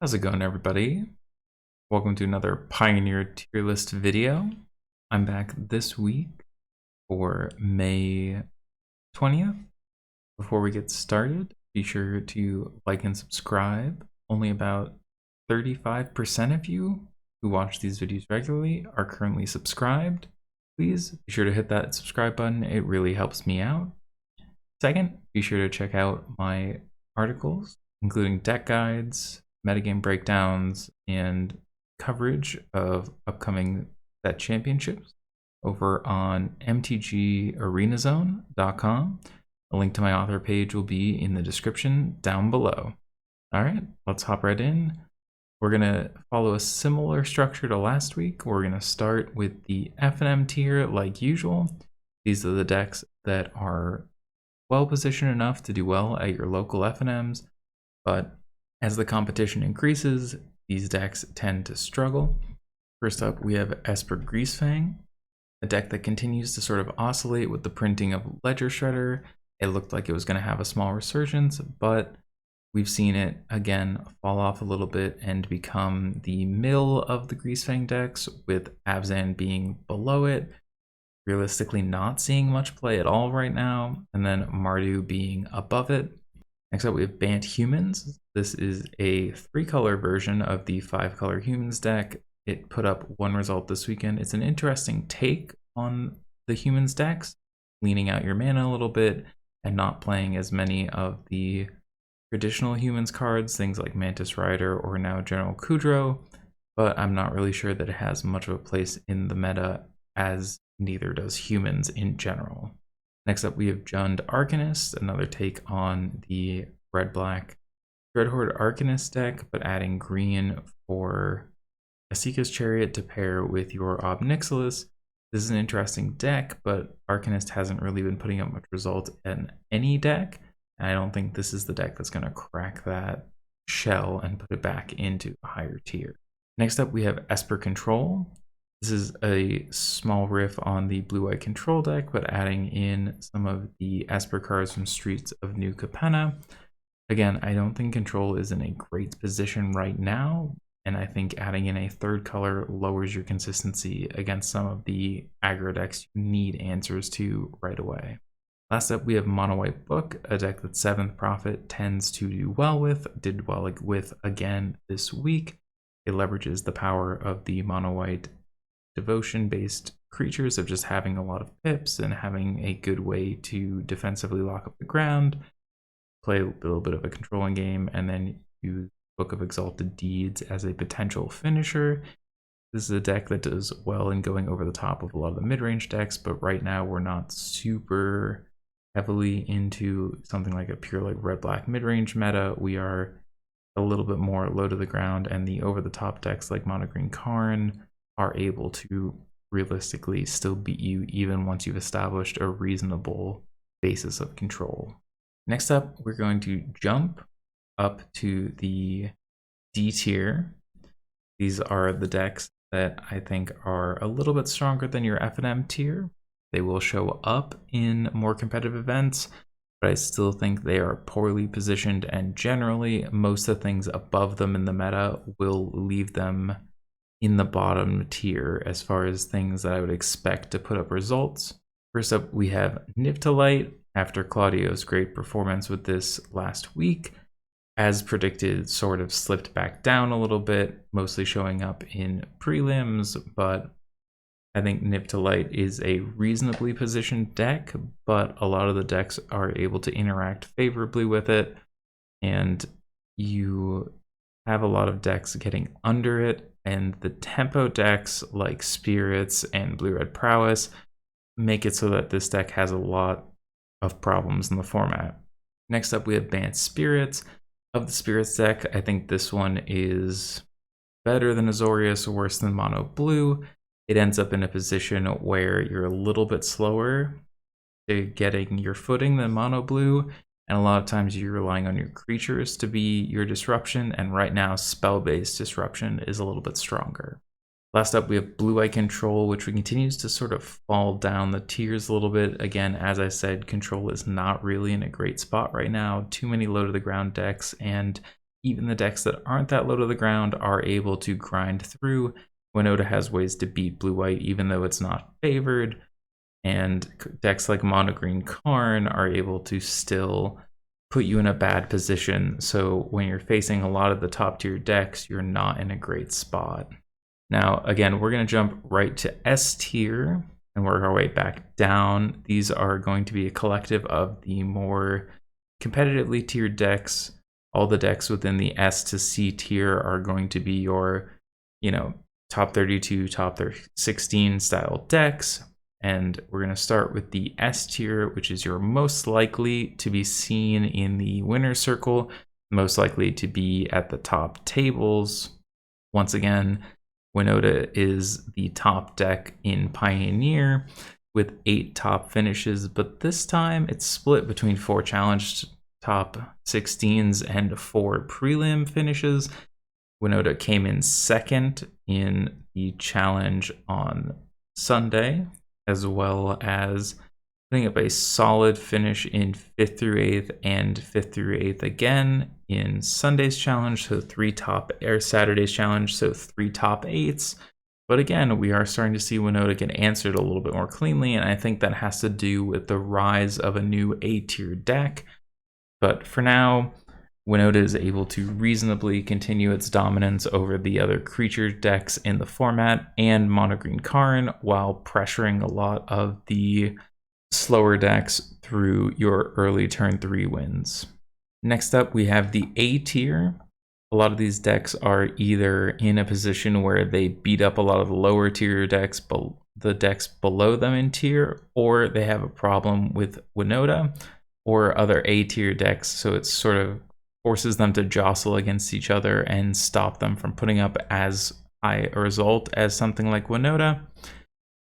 How's it going, everybody? Welcome to another Pioneer tier list video. I'm back this week for May 20th. Before we get started, be sure to like and subscribe. Only about 35% of you who watch these videos regularly are currently subscribed. Please be sure to hit that subscribe button. It really helps me out. Second, be sure to check out my articles, including deck guides, metagame breakdowns, and coverage of upcoming set championships over on mtgarenazone.com. A link to my author page will be in the description down below. All right, let's hop right in. We're going to follow a similar structure to last week. We're going to start with the F&M tier like usual. These are the decks that are well positioned enough to do well at your local F&Ms, but as the competition increases, these decks tend to struggle. First up, we have Esper Greasefang, a deck that continues to sort of oscillate with the printing of Ledger Shredder. It looked like it was going to have a small resurgence, but we've seen it again fall off a little bit and become the middle of the Greasefang decks, with Abzan being below it, realistically not seeing much play at all right now, and then Mardu being above it. Next up, we have Bant Humans. This is a 3-color version of the 5-color Humans deck. It put up one result this weekend. It's an interesting take on the Humans decks, leaning out your mana a little bit and not playing as many of the traditional Humans cards, things like Mantis Rider or now General Kudrow, but I'm not really sure that it has much of a place in the meta, as neither does Humans in general. Next up, we have Jund Arcanist, another take on the red-black Dreadhorde Arcanist deck, but adding green for Asika's Chariot to pair with your Ob Nixilis. This is an interesting deck, but Arcanist hasn't really been putting up much result in any deck, and I don't think this is the deck that's going to crack that shell and put it back into a higher tier. Next up, we have Esper Control. This is a small riff on the blue-white control deck, but adding in some of the Esper cards from Streets of New Capenna. Again, I don't think control is in a great position right now, and I think adding in a third color lowers your consistency against some of the aggro decks you need answers to right away. Last up, we have Mono White Book, a deck that 7th Prophet tends to do well with, did well with again this week. It leverages the power of the Mono White devotion-based creatures of just having a lot of pips and having a good way to defensively lock up the ground, play a little bit of a controlling game, and then use Book of Exalted Deeds as a potential finisher. This is a deck that does well in going over the top of a lot of the mid-range decks, but right now we're not super heavily into something like a pure like red-black mid-range meta. We are a little bit more low to the ground, and the over-the-top decks like Mono Green Karn are able to realistically still beat you even once you've established a reasonable basis of control. Next up, we're going to jump up to the D tier. These are the decks that I think are a little bit stronger than your F&M tier. They will show up in more competitive events, but I still think they are poorly positioned, and generally most of the things above them in the meta will leave them in the bottom tier as far as things that I would expect to put up results. First up, we have Niftalite. After Claudio's great performance with this last week, as predicted, sort of slipped back down a little bit, mostly showing up in prelims, but I think Niftalite is a reasonably positioned deck, but a lot of the decks are able to interact favorably with it, and you have a lot of decks getting under it, and the tempo decks like Spirits and Blue-Red Prowess make it so that this deck has a lot of problems in the format. Next up, we have Bant Spirits. Of the Spirits deck, I think this one is better than Azorius or worse than Mono Blue. It ends up in a position where you're a little bit slower to getting your footing than Mono Blue, and a lot of times you're relying on your creatures to be your disruption, and right now spell-based disruption is a little bit stronger. Last up, we have Blue-Eye Control, which continues to sort of fall down the tiers a little bit. Again, as I said, Control is not really in a great spot right now. Too many low-to-the-ground decks, and even the decks that aren't that low to the ground are able to grind through. Winota has ways to beat blue-white even though it's not favored, and decks like Mono Green Karn are able to still put you in a bad position. So when you're facing a lot of the top tier decks, you're not in a great spot. Now, again, we're going to jump right to S tier and work our way back down. These are going to be a collective of the more competitively tiered decks. All the decks within the S to C tier are going to be your, top 32, top 16 style decks. And we're going to start with the S tier, which is your most likely to be seen in the winner's circle, most likely to be at the top tables. Once again, Winota is the top deck in Pioneer with 8 top finishes, but this time it's split between 4 challenged top 16s and 4 prelim finishes. Winota came in second in the challenge on Sunday, as well as putting up a solid finish in 5th through 8th and 5th through 8th again in Sunday's challenge, so 3 top, or Saturday's challenge, so 3 top 8s. But again, we are starting to see Winota get answered a little bit more cleanly, and I think that has to do with the rise of a new A-tier deck. But for now, Winota is able to reasonably continue its dominance over the other creature decks in the format and Mono Green Karn while pressuring a lot of the slower decks through your early turn 3 wins. Next up, we have the A tier. A lot of these decks are either in a position where they beat up a lot of the lower tier decks, the decks below them in tier, or they have a problem with Winota or other A tier decks, so it sort of forces them to jostle against each other and stop them from putting up as high a result as something like Winota.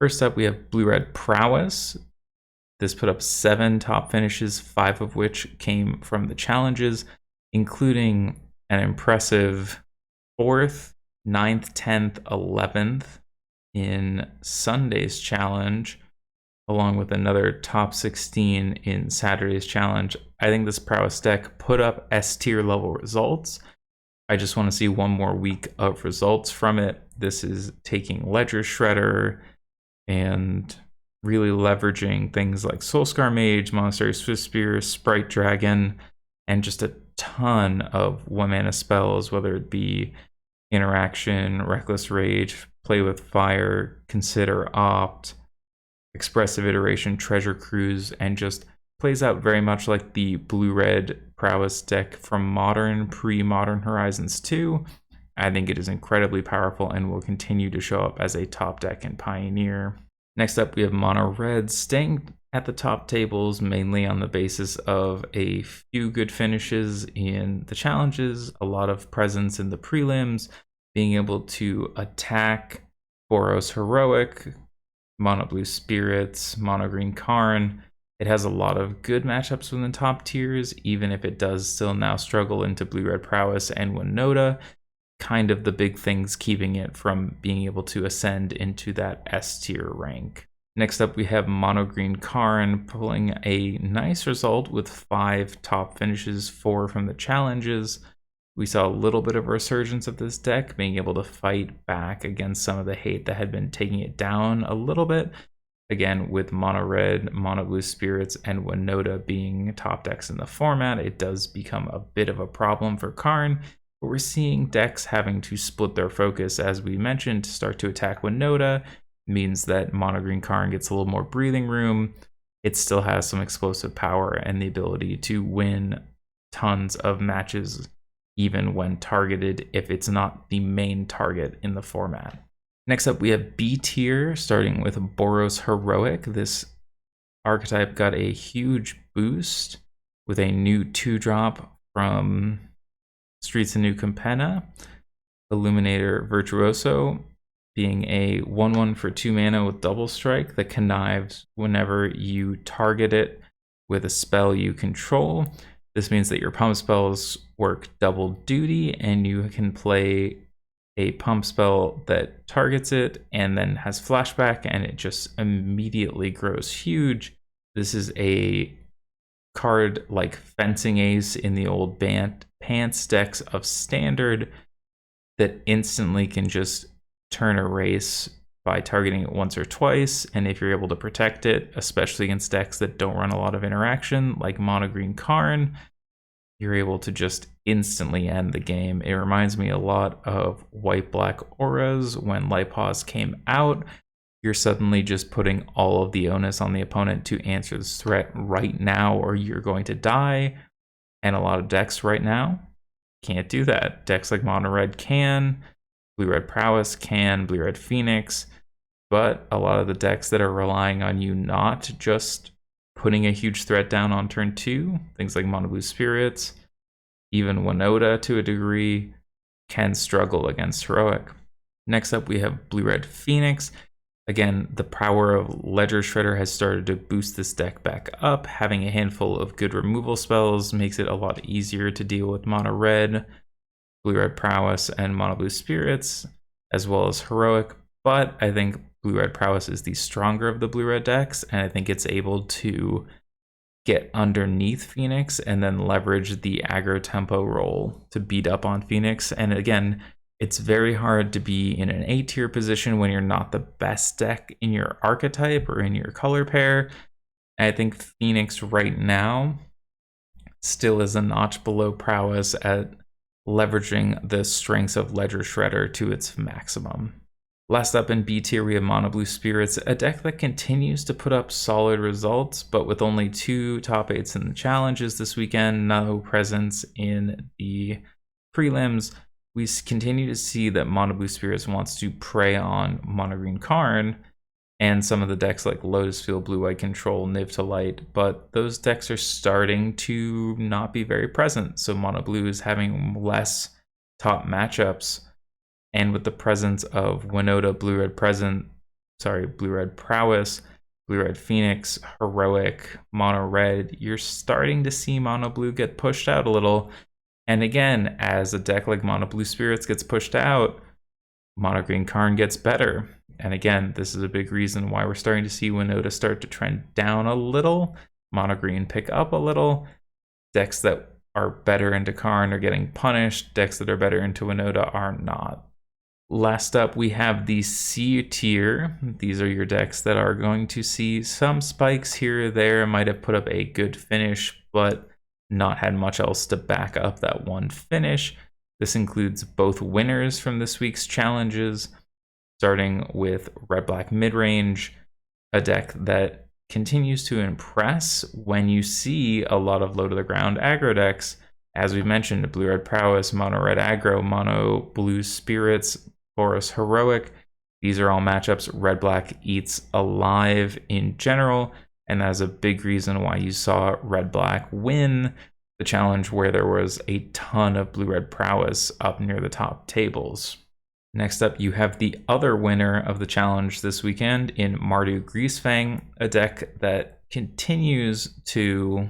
First up, we have Blue-Red Prowess. This put up 7 top finishes, 5 of which came from the challenges, including an impressive 4th, 9th, 10th, 11th in Sunday's challenge, along with another top 16 in Saturday's challenge. I think this Prowess deck put up S tier level results. I just want to see one more week of results from it. This is taking Ledger Shredder and really leveraging things like Soulscar Mage, Monastery Swiftspear, Sprite Dragon, and just a ton of 1-mana spells, whether it be Interaction, Reckless Rage, Play with Fire, Consider Opt, Expressive Iteration, Treasure Cruise, and just plays out very much like the Blue-Red Prowess deck from pre-Modern Horizons 2. I think it is incredibly powerful and will continue to show up as a top deck in Pioneer. Next up, we have Mono Red staying at the top tables mainly on the basis of a few good finishes in the challenges, a lot of presence in the prelims, being able to attack Boros Heroic, Mono Blue Spirits, Mono Green Karn. It has a lot of good matchups within top tiers, even if it does still now struggle into Blue-Red Prowess and Winota, kind of the big things keeping it from being able to ascend into that S tier rank. Next up, we have Mono Green Karn pulling a nice result with 5 top finishes, 4 from the challenges. We saw a little bit of a resurgence of this deck, being able to fight back against some of the hate that had been taking it down a little bit. Again, with Mono Red, Mono Blue Spirits, and Winota being top decks in the format, it does become a bit of a problem for Karn. But we're seeing decks having to split their focus, as we mentioned, to start to attack Winota. Means that Mono Green Karn gets a little more breathing room. It still has some explosive power and the ability to win tons of matches, even when targeted, if it's not the main target in the format. Next up, we have B tier, starting with Boros Heroic. This archetype got a huge boost with a new 2-drop from Streets of New Capenna, Illuminator Virtuoso, being a 1/1 for 2 mana with double strike that connives whenever you target it with a spell you control. This means that your pump spells work double duty, and you can play a pump spell that targets it and then has flashback, and it just immediately grows huge. This is a card like Fencing Ace in the old Pants decks of Standard that instantly can just turn a race by targeting it once or twice, and if you're able to protect it, especially against decks that don't run a lot of interaction, like Mono Green Karn, you're able to just instantly end the game. It reminds me a lot of White Black Auras when Light Pause came out. You're suddenly just putting all of the onus on the opponent to answer this threat right now, or you're going to die. And a lot of decks right now can't do that. Decks like Mono Red can, Blue Red Prowess can, Blue Red Phoenix, but a lot of the decks that are relying on you not just putting a huge threat down on turn 2, things like Mono Blue Spirits, even Winota to a degree, can struggle against Heroic. Next up, we have Blue Red Phoenix. Again, the power of Ledger Shredder has started to boost this deck back up. Having a handful of good removal spells makes it a lot easier to deal with Mono Red, Blue Red Prowess, and Mono Blue Spirits, as well as Heroic. But I think Blue Red Prowess is the stronger of the Blue Red decks, and I think it's able to get underneath Phoenix and then leverage the aggro tempo role to beat up on Phoenix. And again, it's very hard to be in an A tier position when you're not the best deck in your archetype or in your color pair. And I think Phoenix right now still is a notch below Prowess at leveraging the strengths of Ledger Shredder to its maximum. Last up in B tier, we have Mono Blue Spirits, a deck that continues to put up solid results, but with only 2 top 8s in the challenges this weekend, no presence in the prelims. We continue to see that Mono Blue Spirits wants to prey on Mono Green Karn and some of the decks like Lotus Field, Blue White Control, Niv to Light, but those decks are starting to not be very present. So Mono Blue is having less top matchups. And with the presence of Winota, Blue Red Prowess, Blue Red Phoenix, Heroic, Mono Red, you're starting to see Mono Blue get pushed out a little. And again, as a deck like Mono Blue Spirits gets pushed out, Mono Green Karn gets better. And again, this is a big reason why we're starting to see Winota start to trend down a little, Mono Green pick up a little. Decks that are better into Karn are getting punished. Decks that are better into Winota are not. Last up, we have the C tier. These are your decks that are going to see some spikes here or there, might have put up a good finish, but not had much else to back up that one finish. This includes both winners from this week's challenges, starting with Red Black Midrange, a deck that continues to impress when you see a lot of low to the ground aggro decks. As we mentioned, Blue Red Prowess, Mono Red Aggro, Mono Blue Spirits, Boros Heroic. These are all matchups Red Black eats alive in general, and that is a big reason why you saw Red Black win the challenge where there was a ton of Blue Red Prowess up near the top tables. Next up, you have the other winner of the challenge this weekend in Mardu Greasefang, a deck that continues to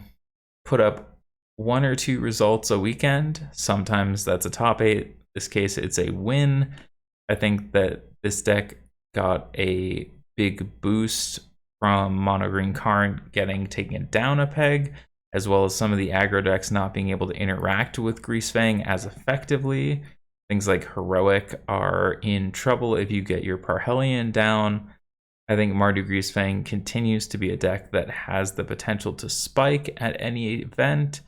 put up 1 or 2 results a weekend. Sometimes that's a top 8. In this case, it's a win. I think that this deck got a big boost from Mono Green Karn getting taken down a peg, as well as some of the aggro decks not being able to interact with Greasefang as effectively. Things like Heroic are in trouble if you get your Parhelion down. I think Mardu Greasefang continues to be a deck that has the potential to spike at any event,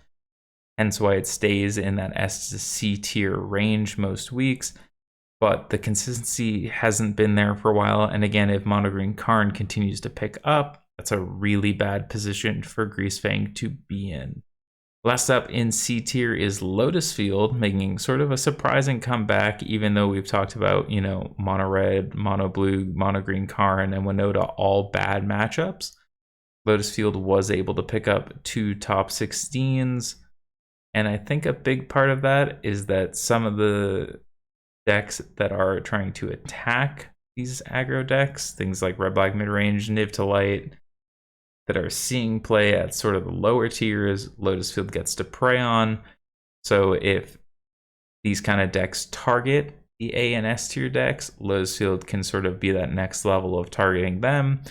hence why it stays in that S to C tier range most weeks. But the consistency hasn't been there for a while. And again, if Mono Green Karn continues to pick up, that's a really bad position for Greasefang to be in. Last up in C tier is Lotus Field, making sort of a surprising comeback, even though we've talked about, Mono Red, Mono Blue, Mono Green Karn, and Winota, all bad matchups. Lotus Field was able to pick up 2 top 16s. And I think a big part of that is that some of the decks that are trying to attack these aggro decks, things like Red Black Midrange, Niv to Light, that are seeing play at sort of the lower tiers, Lotus Field gets to prey on. So if these kind of decks target the A and S tier decks, Lotus Field can sort of be that next level of targeting them.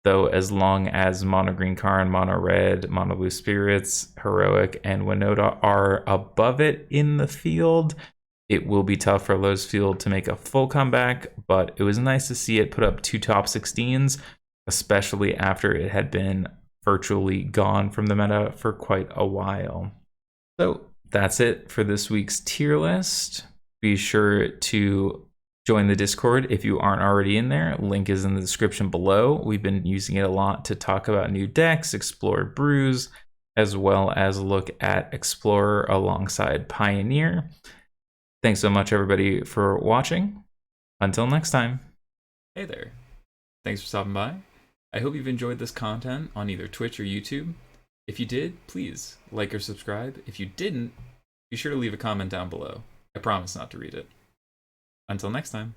though as long as Mono Green Karn, Mono Red, Mono Blue Spirits, Heroic, and Winota are above it in the field, it will be tough for Lowe's Field to make a full comeback, but it was nice to see it put up 2 top 16s, especially after it had been virtually gone from the meta for quite a while. So that's it for this week's tier list. Be sure to join the Discord if you aren't already in there. Link is in the description below. We've been using it a lot to talk about new decks, explore brews, as well as look at Explorer alongside Pioneer. Thanks so much, everybody, for watching. Until next time. Hey there. Thanks for stopping by. I hope you've enjoyed this content on either Twitch or YouTube. If you did, please like or subscribe. If you didn't, be sure to leave a comment down below. I promise not to read it. Until next time.